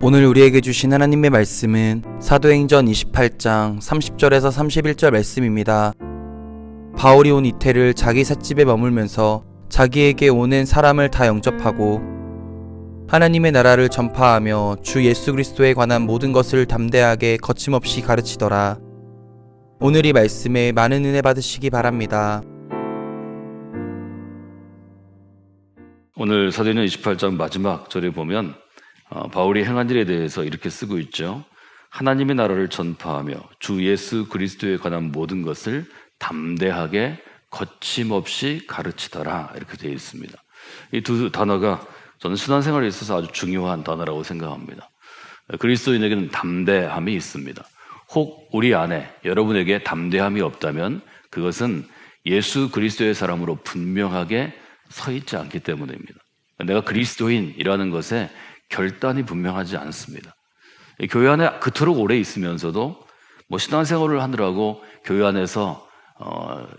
오늘 우리에게 주신 하나님의 말씀은 사도행전 28장 30절에서 31절 말씀입니다. 바울이 온 이태를 자기 삿집에 머물면서 자기에게 오는 사람을 다 영접하고 하나님의 나라를 전파하며 주 예수 그리스도에 관한 모든 것을 담대하게 거침없이 가르치더라. 오늘 이 말씀에 많은 은혜 받으시기 바랍니다. 오늘 사도행전 28장 마지막 절에 보면 바울이 행한 일에 대해서 이렇게 쓰고 있죠. 하나님의 나라를 전파하며 주 예수 그리스도에 관한 모든 것을 담대하게 거침없이 가르치더라, 이렇게 되어 있습니다. 이 두 단어가 저는 신앙생활에 있어서 아주 중요한 단어라고 생각합니다. 그리스도인에게는 담대함이 있습니다. 혹 우리 안에 여러분에게 담대함이 없다면 그것은 예수 그리스도의 사람으로 분명하게 서 있지 않기 때문입니다. 내가 그리스도인이라는 것에 결단이 분명하지 않습니다. 교회 안에 그토록 오래 있으면서도 신앙생활을 하느라고 교회 안에서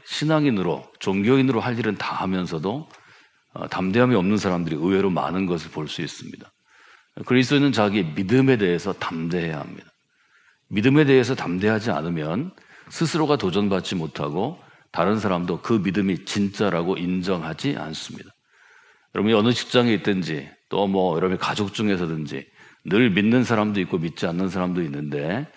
신앙인으로, 종교인으로 할 일은 다 하면서도 담대함이 없는 사람들이 의외로 많은 것을 볼 수 있습니다. 그리스도인은 자기 믿음에 대해서 담대해야 합니다. 믿음에 대해서 담대하지 않으면 스스로가 도전받지 못하고 다른 사람도 그 믿음이 진짜라고 인정하지 않습니다. 여러분이 어느 직장에 있든지 또 여러분의 가족 중에서든지 늘 믿는 사람도 있고 믿지 않는 사람도 있는데,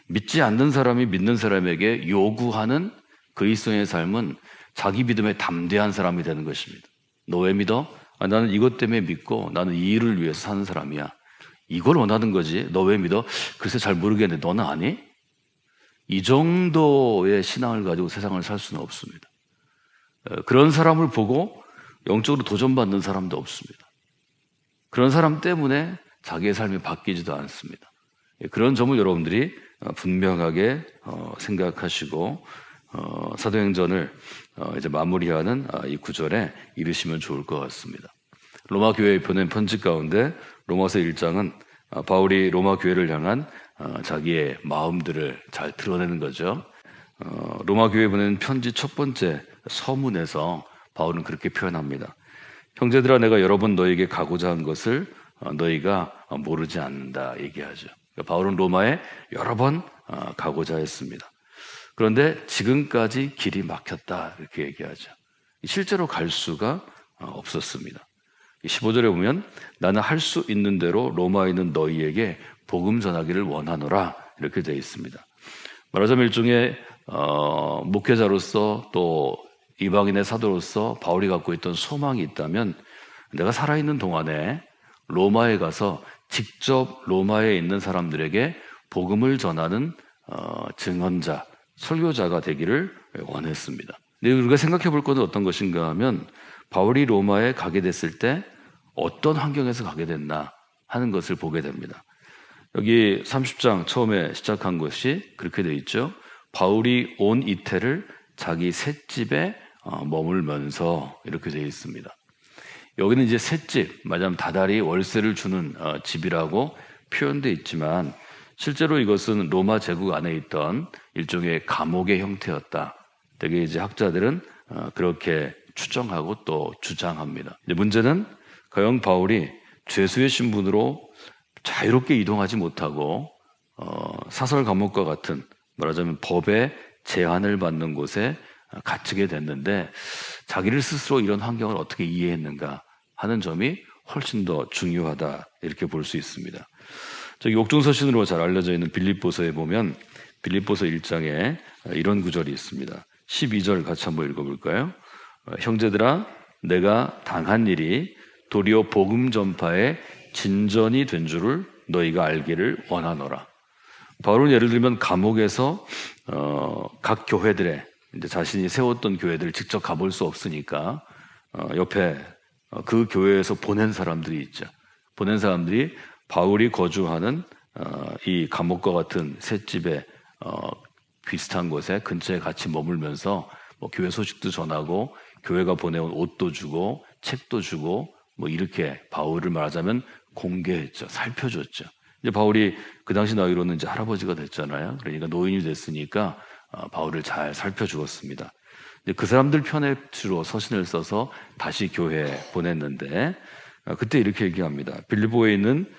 믿지 않는 사람이 믿는 사람에게 요구하는 그리스도인의 삶은 자기 믿음에 담대한 사람이 되는 것입니다. 너 왜 믿어? 나는 이것 때문에 믿고 나는 이 일을 위해서 사는 사람이야. 이걸 원하는 거지. 너 왜 믿어? 글쎄 잘 모르겠는데 너는 아니? 이 정도의 신앙을 가지고 세상을 살 수는 없습니다. 그런 사람을 보고 영적으로 도전받는 사람도 없습니다. 그런 사람 때문에 자기의 삶이 바뀌지도 않습니다. 그런 점을 여러분들이 분명하게 생각하시고 사도행전을 이제 마무리하는 이 구절에 이르시면 좋을 것 같습니다. 로마 교회에 보낸 편지 가운데 로마서 1장은 바울이 로마 교회를 향한 자기의 마음들을 잘 드러내는 거죠. 로마 교회에 보낸 편지 첫 번째 서문에서 바울은 그렇게 표현합니다. 형제들아, 내가 여러 번 너에게 가고자 한 것을 너희가 모르지 않는다 얘기하죠. 바울은 로마에 여러 번 가고자 했습니다. 그런데 지금까지 길이 막혔다 이렇게 얘기하죠. 실제로 갈 수가 없었습니다. 15절에 보면 나는 할 수 있는 대로 로마에 있는 너희에게 복음 전하기를 원하노라 이렇게 되어 있습니다. 말하자면 일종의 목회자로서 또 이방인의 사도로서 바울이 갖고 있던 소망이 있다면, 내가 살아있는 동안에 로마에 가서 직접 로마에 있는 사람들에게 복음을 전하는 증언자, 설교자가 되기를 원했습니다. 근데 우리가 생각해 볼 것은 어떤 것인가 하면, 바울이 로마에 가게 됐을 때 어떤 환경에서 가게 됐나 하는 것을 보게 됩니다. 여기 30장 처음에 시작한 것이 그렇게 되어 있죠. 바울이 온 이태를 자기 셋집에 머물면서 이렇게 되어 있습니다. 여기는 이제 셋집, 말하자면 다달이 월세를 주는 집이라고 표현되어 있지만 실제로 이것은 로마 제국 안에 있던 일종의 감옥의 형태였다. 되게 이제 학자들은 그렇게 추정하고 또 주장합니다. 이제 문제는 과연 바울이 죄수의 신분으로 자유롭게 이동하지 못하고 사설 감옥과 같은, 말하자면 법의 제한을 받는 곳에 갇히게 됐는데, 자기를 스스로 이런 환경을 어떻게 이해했는가 하는 점이 훨씬 더 중요하다 이렇게 볼 수 있습니다. 저기 옥중서신으로 잘 알려져 있는 빌립보서에 보면 빌립보서 1장에 이런 구절이 있습니다. 12절 같이 한번 읽어볼까요? 형제들아, 내가 당한 일이 도리어 복음 전파의 진전이 된 줄을 너희가 알기를 원하노라. 바울은 예를 들면 감옥에서 각 교회들의 이제 자신이 세웠던 교회들을 직접 가볼 수 없으니까 옆에 그 교회에서 보낸 사람들이 있죠. 보낸 사람들이 바울이 거주하는 이 감옥과 같은 셋집에 비슷한 곳에 근처에 같이 머물면서 교회 소식도 전하고 교회가 보내온 옷도 주고 책도 주고 이렇게 바울을 말하자면 공개했죠. 살펴줬죠. 이제 바울이 그 당시 나이로는 이제 할아버지가 됐잖아요. 그러니까 노인이 됐으니까 바울을 잘 살펴주었습니다. 그 사람들 편에 주로 서신을 써서 다시 교회에 보냈는데, 그때 이렇게 얘기합니다. 빌립보에 있는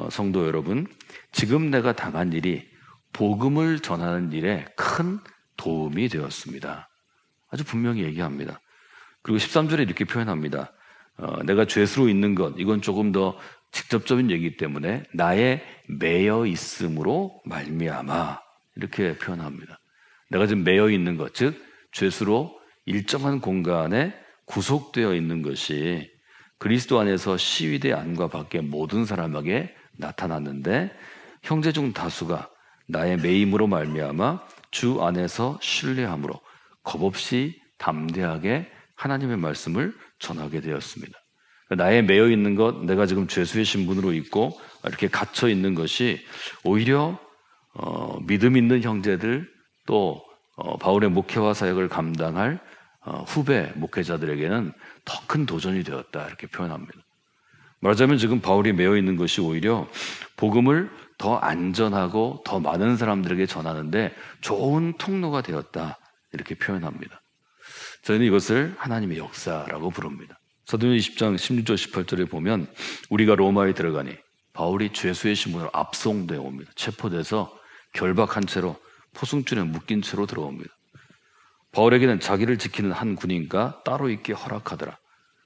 성도 여러분, 지금 내가 당한 일이 복음을 전하는 일에 큰 도움이 되었습니다. 아주 분명히 얘기합니다. 그리고 13절에 이렇게 표현합니다. 내가 죄수로 있는 것, 이건 조금 더 직접적인 얘기이기 때문에 나의 매여 있음으로 말미암아, 이렇게 표현합니다. 내가 지금 매여 있는 것, 즉 죄수로 일정한 공간에 구속되어 있는 것이 그리스도 안에서 시위대 안과 밖의 모든 사람에게 나타났는데, 형제 중 다수가 나의 매임으로 말미암아 주 안에서 신뢰함으로 겁없이 담대하게 하나님의 말씀을 전하게 되었습니다. 나의 매여 있는 것, 내가 지금 죄수의 신분으로 있고 이렇게 갇혀 있는 것이 오히려 믿음 있는 형제들, 또 바울의 목회와 사역을 감당할 후배 목회자들에게는 더 큰 도전이 되었다, 이렇게 표현합니다. 말하자면 지금 바울이 매여 있는 것이 오히려 복음을 더 안전하고 더 많은 사람들에게 전하는데 좋은 통로가 되었다, 이렇게 표현합니다. 저희는 이것을 하나님의 역사라고 부릅니다. 사도행전 20장 16절 18절에 보면 우리가 로마에 들어가니 바울이 죄수의 신분으로 압송되어 옵니다. 체포돼서 결박한 채로 포승줄에 묶인 채로 들어옵니다. 바울에게는 자기를 지키는 한 군인과 따로 있게 허락하더라.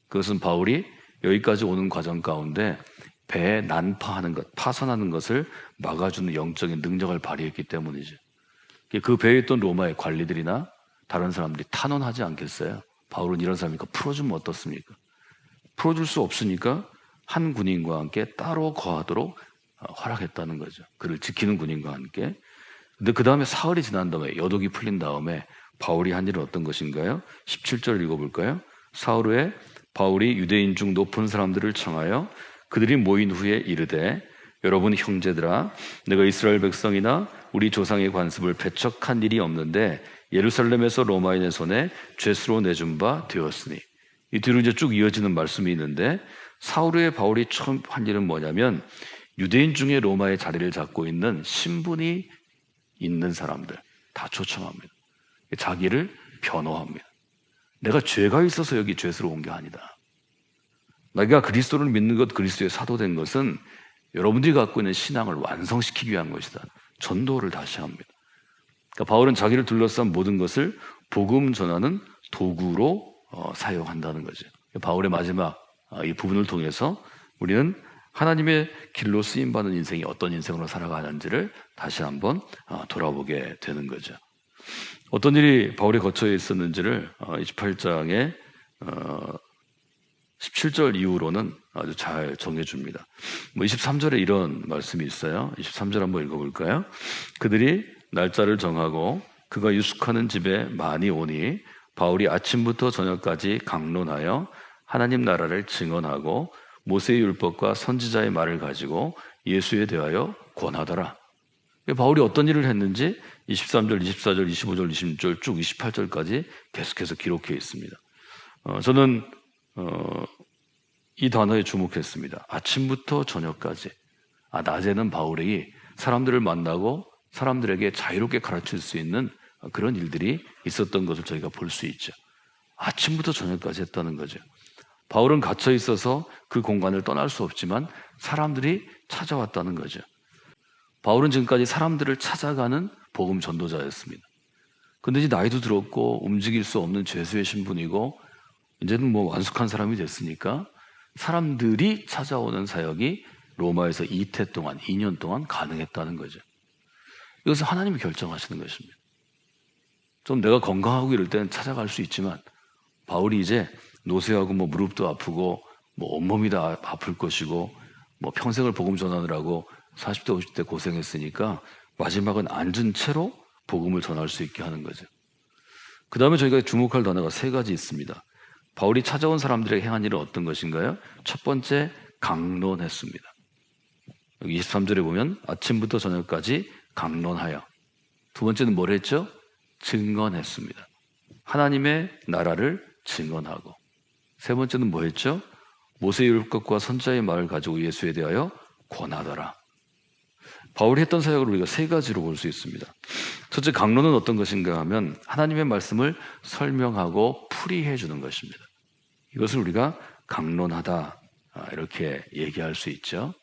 그것은 바울이 여기까지 오는 과정 가운데 배에 난파하는 것, 파손하는 것을 막아주는 영적인 능력을 발휘했기 때문이죠. 그 배에 있던 로마의 관리들이나 다른 사람들이 탄원하지 않겠어요? 바울은 이런 사람이니까 풀어주면 어떻습니까? 풀어줄 수 없으니까 한 군인과 함께 따로 거하도록 허락했다는 거죠. 그를 지키는 군인과 함께. 근데 그 다음에 사흘이 지난 다음에, 여독이 풀린 다음에 바울이 한 일은 어떤 것인가요? 17절 읽어볼까요? 사흘 후에 바울이 유대인 중 높은 사람들을 청하여 그들이 모인 후에 이르되, 여러분 형제들아, 내가 이스라엘 백성이나 우리 조상의 관습을 배척한 일이 없는데 예루살렘에서 로마인의 손에 죄수로 내준 바 되었으니. 이 뒤로 이제 쭉 이어지는 말씀이 있는데, 사흘 후에 바울이 처음 한 일은 뭐냐면 유대인 중에 로마의 자리를 잡고 있는 신분이 있는 사람들 다 초청합니다. 자기를 변호합니다. 내가 죄가 있어서 여기 죄수로 온 게 아니다. 내가 그리스도를 믿는 것, 그리스도의 사도된 것은 여러분들이 갖고 있는 신앙을 완성시키기 위한 것이다. 전도를 다시 합니다. 그러니까 바울은 자기를 둘러싼 모든 것을 복음 전하는 도구로 사용한다는 거죠. 바울의 마지막 이 부분을 통해서 우리는 하나님의 길로 쓰임받는 인생이 어떤 인생으로 살아가는지를 다시 한번 돌아보게 되는 거죠. 어떤 일이 바울이 거쳐 있었는지를 28장의 17절 이후로는 아주 잘 정해줍니다. 23절에 이런 말씀이 있어요. 23절 한번 읽어볼까요? 그들이 날짜를 정하고 그가 유숙하는 집에 많이 오니 바울이 아침부터 저녁까지 강론하여 하나님 나라를 증언하고 모세의 율법과 선지자의 말을 가지고 예수에 대하여 권하더라. 바울이 어떤 일을 했는지 23절, 24절, 25절, 26절 쭉 28절까지 계속해서 기록해 있습니다. 저는 이 단어에 주목했습니다. 아침부터 저녁까지. 낮에는 바울이 사람들을 만나고 사람들에게 자유롭게 가르칠 수 있는 그런 일들이 있었던 것을 저희가 볼 수 있죠. 아침부터 저녁까지 했다는 거죠. 바울은 갇혀 있어서 그 공간을 떠날 수 없지만 사람들이 찾아왔다는 거죠. 바울은 지금까지 사람들을 찾아가는 복음 전도자였습니다. 근데 이제 나이도 들었고 움직일 수 없는 죄수의 신분이고 이제는 완숙한 사람이 됐으니까 사람들이 찾아오는 사역이 로마에서 이태 동안, 2년 동안 가능했다는 거죠. 이것은 하나님이 결정하시는 것입니다. 좀 내가 건강하고 이럴 때는 찾아갈 수 있지만 바울이 이제 노쇠하고 무릎도 아프고 온몸이 다 아플 것이고 평생을 복음 전하느라고 40대 50대 고생했으니까 마지막은 앉은 채로 복음을 전할 수 있게 하는 거죠. 그 다음에 저희가 주목할 단어가 세 가지 있습니다. 바울이 찾아온 사람들에게 행한 일은 어떤 것인가요? 첫 번째, 강론했습니다. 여기 23절에 보면 아침부터 저녁까지 강론하여. 두 번째는 뭘 했죠? 증언했습니다. 하나님의 나라를 증언하고. 세 번째는 뭐 했죠? 모세의 율법과 선지자의 말을 가지고 예수에 대하여 권하더라. 바울이 했던 사역을 우리가 세 가지로 볼 수 있습니다. 첫째, 강론은 어떤 것인가 하면 하나님의 말씀을 설명하고 풀이해 주는 것입니다. 이것을 우리가 강론하다 이렇게 얘기할 수 있죠.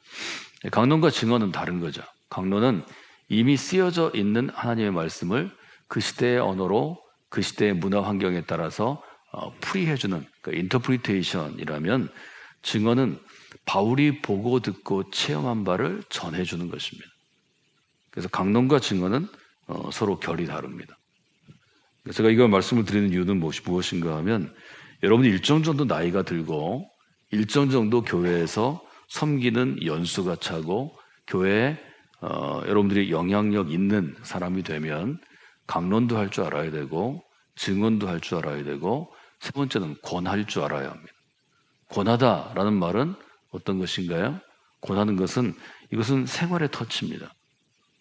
강론과 증언은 다른 거죠. 강론은 이미 쓰여져 있는 하나님의 말씀을 그 시대의 언어로 그 시대의 문화 환경에 따라서 풀이해주는 인터프리테이션이라면, 증언은 바울이 보고 듣고 체험한 바를 전해주는 것입니다. 그래서 강론과 증언은 서로 결이 다릅니다. 제가 이걸 말씀을 드리는 이유는 무엇인가 하면, 여러분이 일정 정도 나이가 들고 일정 정도 교회에서 섬기는 연수가 차고 교회에 여러분들이 영향력 있는 사람이 되면 강론도 할 줄 알아야 되고 증언도 할 줄 알아야 되고, 세 번째는 권할 줄 알아야 합니다. 권하다라는 말은 어떤 것인가요? 권하는 것은, 이것은 생활의 터치입니다.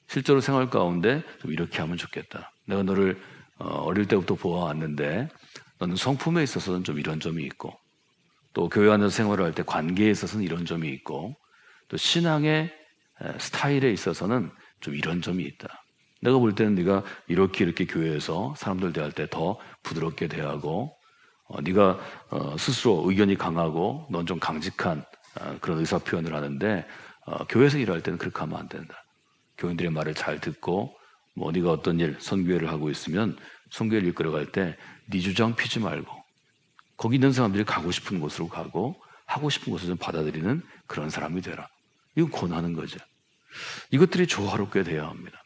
실제로 생활 가운데 좀 이렇게 하면 좋겠다. 내가 너를 어릴 때부터 보아왔는데 너는 성품에 있어서는 좀 이런 점이 있고, 또 교회 안에서 생활을 할 때 관계에 있어서는 이런 점이 있고, 또 신앙의 스타일에 있어서는 좀 이런 점이 있다. 내가 볼 때는 네가 이렇게 교회에서 사람들 대할 때 더 부드럽게 대하고, 네가 스스로 의견이 강하고 넌 좀 강직한 그런 의사 표현을 하는데, 교회에서 일할 때는 그렇게 하면 안 된다. 교인들의 말을 잘 듣고, 네가 어떤 일, 선교회를 하고 있으면 선교회를 이끌어갈 때 네 주장 피지 말고 거기 있는 사람들이 가고 싶은 곳으로 가고 하고 싶은 곳을 좀 받아들이는 그런 사람이 되라. 이건 권하는 거죠. 이것들이 조화롭게 돼야 합니다.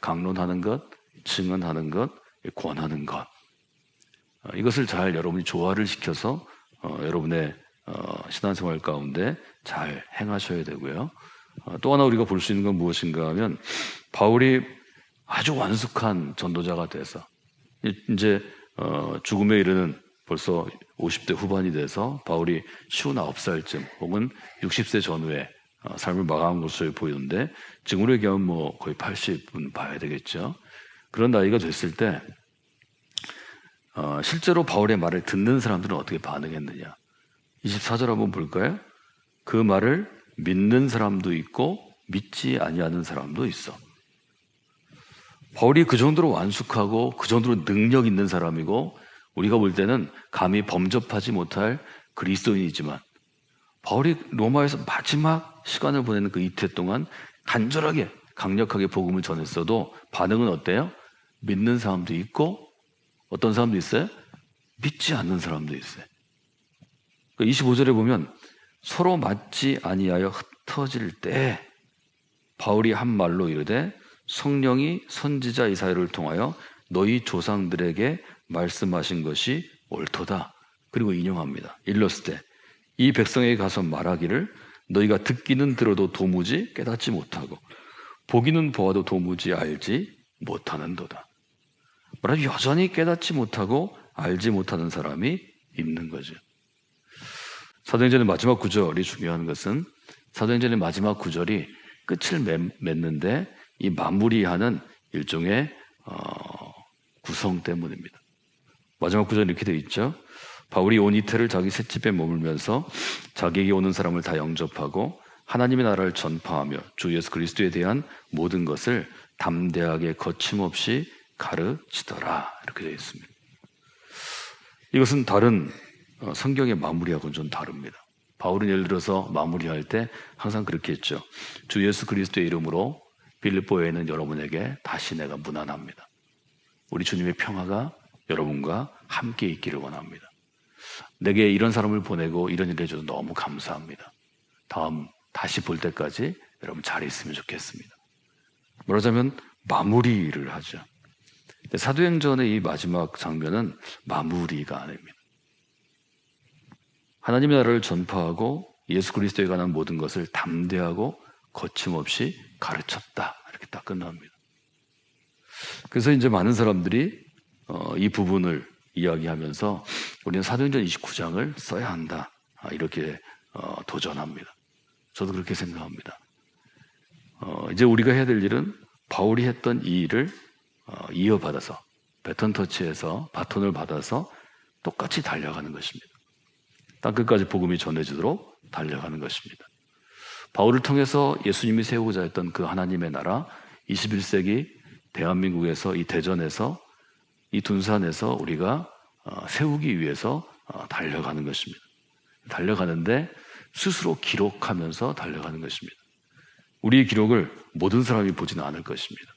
강론하는 것, 증언하는 것, 권하는 것. 이것을 잘 여러분이 조화를 시켜서 여러분의 신앙생활 가운데 잘 행하셔야 되고요. 또 하나 우리가 볼 수 있는 건 무엇인가 하면, 바울이 아주 완숙한 전도자가 돼서 이제 죽음에 이르는 벌써 50대 후반이 돼서 바울이 59살쯤 혹은 60세 전후에 삶을 마감한 것으로 보이는데, 지금으로 얘기하면 거의 80은 봐야 되겠죠. 그런 나이가 됐을 때 실제로 바울의 말을 듣는 사람들은 어떻게 반응했느냐. 24절 한번 볼까요? 그 말을 믿는 사람도 있고 믿지 아니하는 사람도 있어. 바울이 그 정도로 완숙하고 그 정도로 능력 있는 사람이고, 우리가 볼 때는 감히 범접하지 못할 그리스도인이지만, 바울이 로마에서 마지막 시간을 보내는 그 이태 동안 간절하게 강력하게 복음을 전했어도 반응은 어때요? 믿는 사람도 있고 어떤 사람도 있어요? 믿지 않는 사람도 있어요. 25절에 보면, 서로 맞지 아니하여 흩어질 때 바울이 한 말로 이르되 성령이 선지자 이사야를 통하여 너희 조상들에게 말씀하신 것이 옳도다. 그리고 인용합니다. 일렀을 때 이 백성에게 가서 말하기를 너희가 듣기는 들어도 도무지 깨닫지 못하고 보기는 보아도 도무지 알지 못하는도다. 말하자면 여전히 깨닫지 못하고 알지 못하는 사람이 있는 거죠. 사도행전의 마지막 구절이 중요한 것은, 사도행전의 마지막 구절이 끝을 맺는데 이 마무리하는 일종의 구성 때문입니다. 마지막 구절이 이렇게 되어 있죠. 바울이 온 이태를 자기 셋집에 머물면서 자기에게 오는 사람을 다 영접하고 하나님의 나라를 전파하며 주 예수 그리스도에 대한 모든 것을 담대하게 거침없이 가르치더라. 이렇게 되어 있습니다. 이것은 다른 성경의 마무리하고는 좀 다릅니다. 바울은 예를 들어서 마무리할 때 항상 그렇게 했죠. 주 예수 그리스도의 이름으로 빌립보에 있는 여러분에게 다시 내가 문안합니다. 우리 주님의 평화가 여러분과 함께 있기를 원합니다. 내게 이런 사람을 보내고 이런 일을 해줘서 너무 감사합니다. 다시 볼 때까지 여러분 잘 있으면 좋겠습니다. 말하자면 마무리를 하죠. 사도행전의 이 마지막 장면은 마무리가 아닙니다. 하나님의 나라를 전파하고 예수 그리스도에 관한 모든 것을 담대하고 거침없이 가르쳤다. 이렇게 딱 끝납니다. 그래서 이제 많은 사람들이 이 부분을 이야기하면서 우리는 사도행전 29장을 써야 한다. 이렇게 도전합니다. 저도 그렇게 생각합니다. 이제 우리가 해야 될 일은 바울이 했던 이 일을 이어받아서 배턴 터치해서 바톤을 받아서 똑같이 달려가는 것입니다. 땅끝까지 복음이 전해지도록 달려가는 것입니다. 바울을 통해서 예수님이 세우고자 했던 그 하나님의 나라, 21세기 대한민국에서, 이 대전에서, 이 둔산에서 우리가 세우기 위해서 달려가는 것입니다. 달려가는데 스스로 기록하면서 달려가는 것입니다. 우리의 기록을 모든 사람이 보지는 않을 것입니다.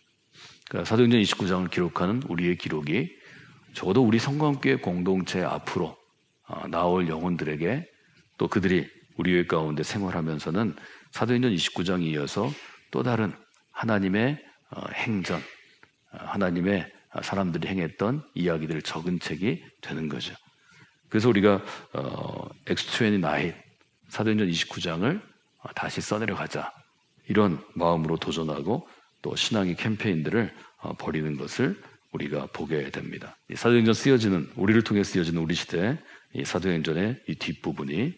그러니까 사도행전 29장을 기록하는 우리의 기록이 적어도 우리 성광교회 공동체 앞으로 나올 영혼들에게 또 그들이 우리 교회 가운데 생활하면서는 사도행전 29장에 이어서 또 다른 하나님의 행전, 하나님의 사람들이 행했던 이야기들을 적은 책이 되는 거죠. 그래서 우리가 X29 사도행전 29장을 다시 써내려가자 이런 마음으로 도전하고 또 신앙의 캠페인들을 벌이는 것을 우리가 보게 됩니다. 이 사도행전 쓰여지는 우리를 통해 쓰여지는 우리 시대 이 사도행전의 이 뒷부분이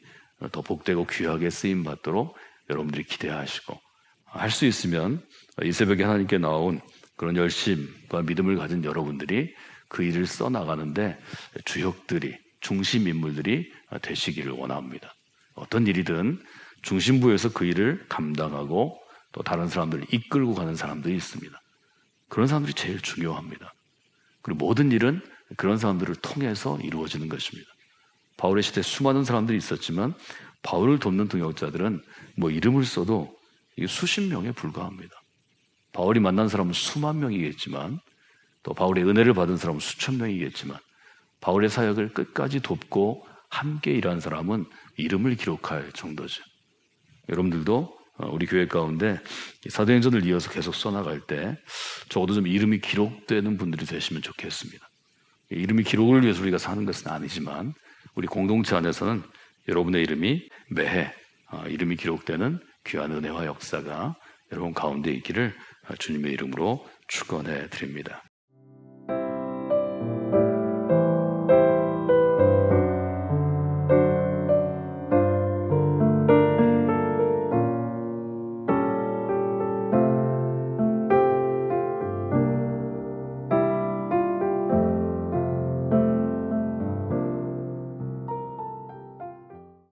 더 복되고 귀하게 쓰임 받도록 여러분들이 기대하시고 할 수 있으면 이 새벽에 하나님께 나온 그런 열심과 믿음을 가진 여러분들이 그 일을 써나가는데 주역들이 중심 인물들이 되시기를 원합니다. 어떤 일이든 중심부에서 그 일을 감당하고 또 다른 사람들을 이끌고 가는 사람들이 있습니다. 그런 사람들이 제일 중요합니다. 그리고 모든 일은 그런 사람들을 통해서 이루어지는 것입니다. 바울의 시대에 수많은 사람들이 있었지만 바울을 돕는 동역자들은 뭐 이름을 써도 이게 수십 명에 불과합니다. 바울이 만난 사람은 수만 명이겠지만 또 바울의 은혜를 받은 사람은 수천 명이겠지만 바울의 사역을 끝까지 돕고 함께 일한 사람은 이름을 기록할 정도죠. 여러분들도 우리 교회 가운데 사도행전을 이어서 계속 써나갈 때 적어도 좀 이름이 기록되는 분들이 되시면 좋겠습니다. 이름이 기록을 위해서 우리가 사는 것은 아니지만 우리 공동체 안에서는 여러분의 이름이 매해 이름이 기록되는 귀한 은혜와 역사가 여러분 가운데 있기를 주님의 이름으로 축원해 드립니다.